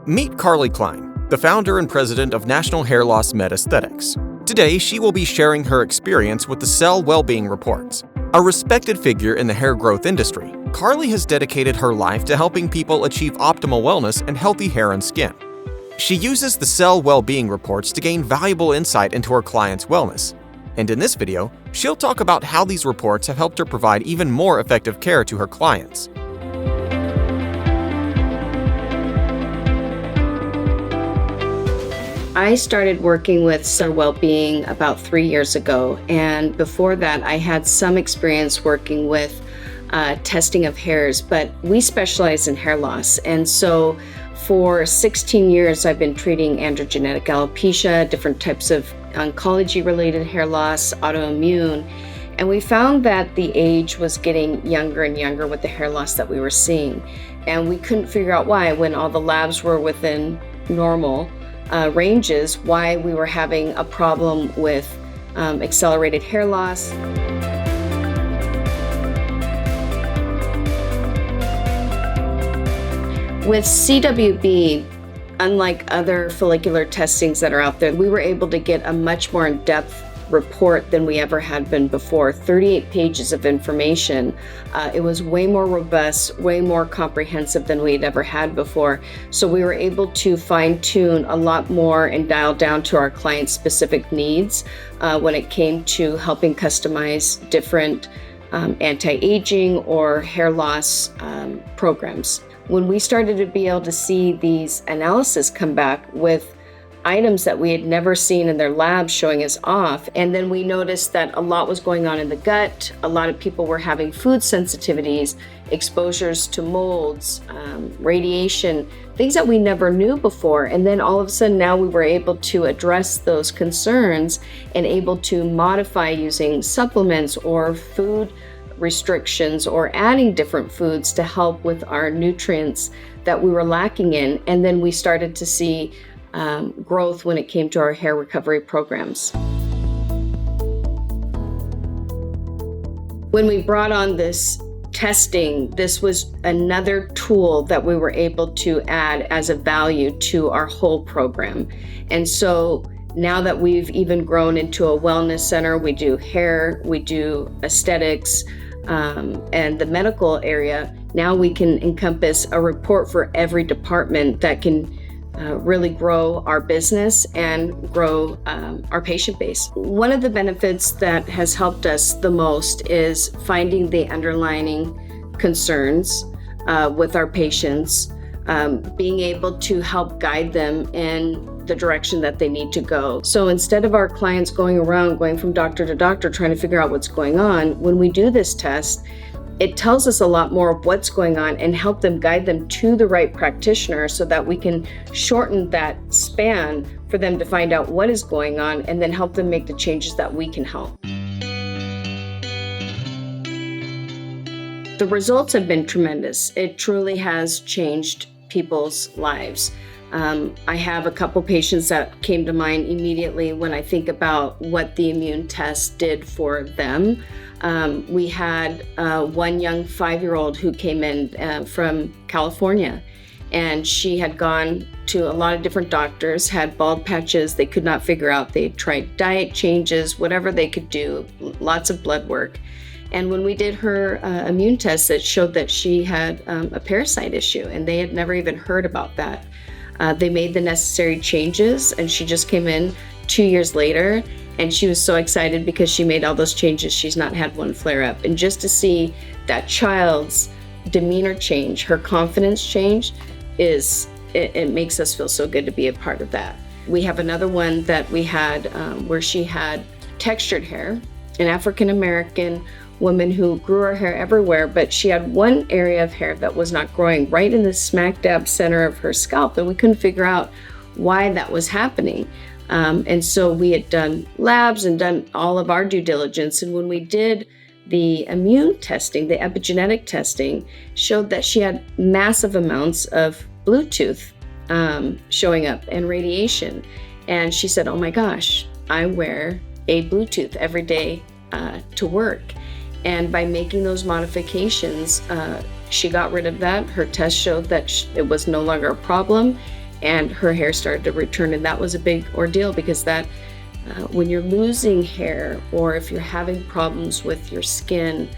Meet Carly Klein, the founder and president of National Hair Loss Med Aesthetics. Today, she will be sharing her experience with the Cell-Wellbeing reports. A respected figure in the hair growth industry, Carly has dedicated her life to helping people achieve optimal wellness and healthy hair and skin. She uses the Cell-Wellbeing reports to gain valuable insight into her clients' wellness. And in this video, she'll talk about how these reports have helped her provide even more effective care to her clients. I started working with Cell-Wellbeing about 3 years ago, and before that I had some experience working with testing of hairs, but we specialize in hair loss. And so for 16 years I've been treating androgenetic alopecia, different types of oncology-related hair loss, autoimmune, and we found that the age was getting younger and younger with the hair loss that we were seeing. And we couldn't figure out why, when all the labs were within normal ranges, why we were having a problem with accelerated hair loss. With CWB, unlike other follicular testings that are out there, we were able to get a much more in-depth report than we ever had been before. 38 pages of information. It was way more robust, way more comprehensive than we had ever had before. So we were able to fine-tune a lot more and dial down to our clients' specific needs when it came to helping customize different anti-aging or hair loss programs. When we started to be able to see these analysis come back with items that we had never seen in their labs showing us off, and then we noticed that a lot was going on in the gut. A lot of people were having food sensitivities, exposures to molds, radiation, things that we never knew before. And then all of a sudden now we were able to address those concerns and able to modify using supplements or food restrictions or adding different foods to help with our nutrients that we were lacking in. And then we started to see growth when it came to our hair recovery programs. When we brought on this testing, this was another tool that we were able to add as a value to our whole program. And so now that we've even grown into a wellness center, we do hair, we do aesthetics, and the medical area, now we can encompass a report for every department that can really grow our business and grow our patient base. One of the benefits that has helped us the most is finding the underlying concerns with our patients, being able to help guide them in the direction that they need to go. So instead of our clients going from doctor to doctor trying to figure out what's going on, when we do this test, it tells us a lot more of what's going on and help them guide them to the right practitioner so that we can shorten that span for them to find out what is going on and then help them make the changes that we can help. The results have been tremendous. It truly has changed people's lives. I have a couple patients that came to mind immediately when I think about what the immune test did for them. We had one young 5-year-old who came in from California, and she had gone to a lot of different doctors, had bald patches they could not figure out. They tried diet changes, whatever they could do, lots of blood work. And when we did her immune test, it showed that she had a parasite issue, and they had never even heard about that. They made the necessary changes, and she just came in 2 years later, and she was so excited because she made all those changes. She's not had one flare up. And just to see that child's demeanor change, her confidence change, it makes us feel so good to be a part of that. We have another one that we had where she had textured hair, an African-American woman who grew her hair everywhere, but she had one area of hair that was not growing right in the smack dab center of her scalp, and we couldn't figure out why that was happening. And so we had done labs and done all of our due diligence, and when we did the immune testing, the epigenetic testing, showed that she had massive amounts of Bluetooth showing up and radiation. And she said, "Oh my gosh, I wear a Bluetooth every day to work." And by making those modifications, she got rid of that. Her test showed that it was no longer a problem. and her hair started to return. And that was a big ordeal because when you're losing hair, or if you're having problems with your skin,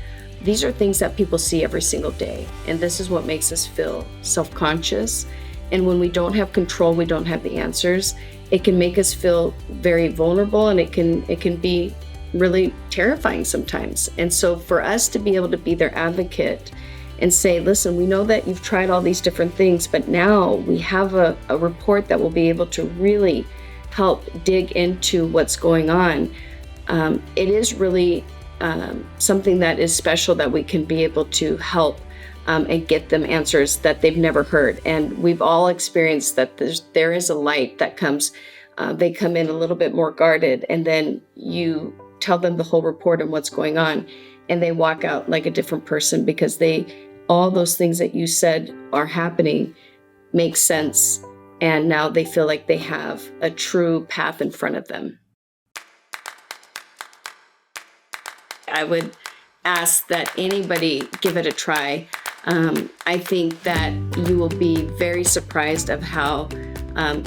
these are things that people see every single day. And this is what makes us feel self-conscious. And when we don't have control, we don't have the answers, it can make us feel very vulnerable, and it can be really terrifying sometimes. And so for us to be able to be their advocate and say, listen, we know that you've tried all these different things, but now we have a report that will be able to really help dig into what's going on. It is really something that is special, that we can be able to help and get them answers that they've never heard. And we've all experienced that there is a light that comes. They come in a little bit more guarded, and then you tell them the whole report and what's going on, and they walk out like a different person, because all those things that you said are happening make sense, and now they feel like they have a true path in front of them. I would ask that anybody give it a try. I think that you will be very surprised of how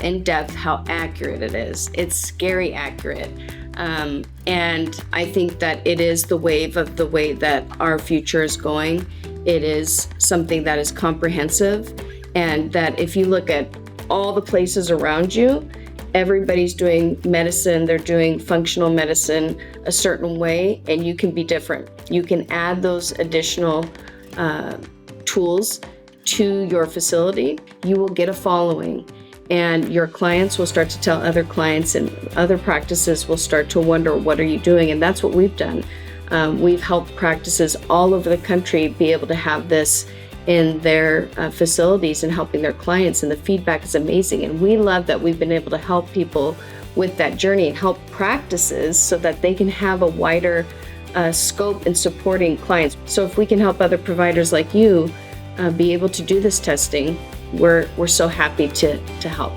in depth, how accurate it is. It's scary accurate. And I think that it is the wave of the way that our future is going. It is something that is comprehensive, and that if you look at all the places around you, everybody's doing medicine, they're doing functional medicine a certain way, and you can be different. You can add those additional tools to your facility. You will get a following, and your clients will start to tell other clients, and other practices will start to wonder, what are you doing? And that's what we've done. We've helped practices all over the country be able to have this in their facilities and helping their clients, and the feedback is amazing. And we love that we've been able to help people with that journey and help practices so that they can have a wider scope in supporting clients. So if we can help other providers like you be able to do this testing, we're so happy to help.